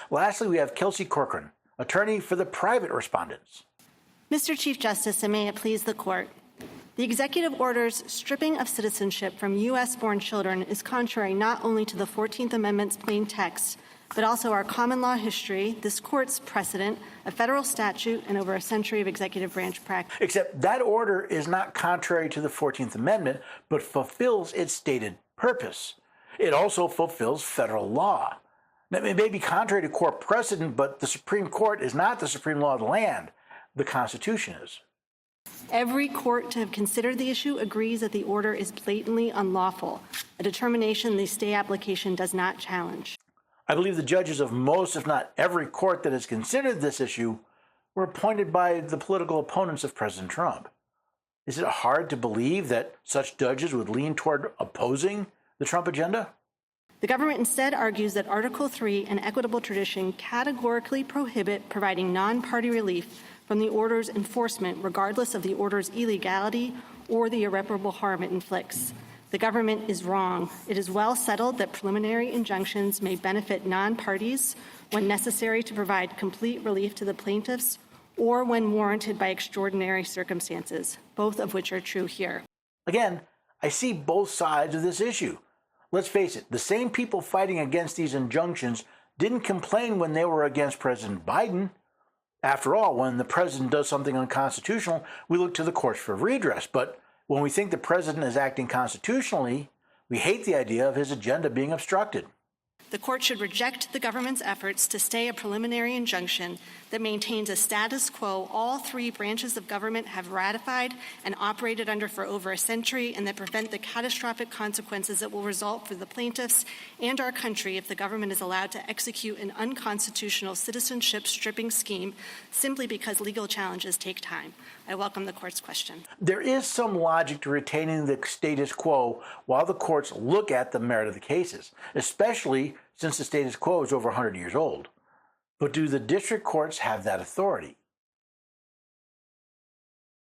Lastly, we have Kelsey Corcoran, attorney for the private respondents. Mr. Chief Justice, and may it please the Court, the executive order's stripping of citizenship from U.S.-born children is contrary not only to the 14th Amendment's plain text, but also our common law history, this Court's precedent, a federal statute, and over a century of executive branch practice. Except that order is not contrary to the 14th Amendment, but fulfills its stated purpose. It also fulfills federal law. Now, it may be contrary to court precedent, but the Supreme Court is not the supreme law of the land. The Constitution is. Every court to have considered the issue agrees that the order is blatantly unlawful, a determination the stay application does not challenge. I believe the judges of most, if not every court that has considered this issue were appointed by the political opponents of President Trump. Is it hard to believe that such judges would lean toward opposing the Trump agenda? The government instead argues that Article 3 and equitable tradition categorically prohibit providing non-party relief from the order's enforcement, regardless of the order's illegality or the irreparable harm it inflicts. The government is wrong. It is well settled that preliminary injunctions may benefit non-parties when necessary to provide complete relief to the plaintiffs or when warranted by extraordinary circumstances, both of which are true here. Again, I see both sides of this issue. Let's face it, the same people fighting against these injunctions didn't complain when they were against President Biden. After all, when the president does something unconstitutional, we look to the courts for redress. But when we think the president is acting constitutionally, we hate the idea of his agenda being obstructed. The court should reject the government's efforts to stay a preliminary injunction that maintains a status quo all three branches of government have ratified and operated under for over a century, and that prevent the catastrophic consequences that will result for the plaintiffs and our country if the government is allowed to execute an unconstitutional citizenship stripping scheme simply because legal challenges take time. I welcome the court's question. There is some logic to retaining the status quo while the courts look at the merit of the cases, especially since the status quo is over 100 years old. But do the district courts have that authority?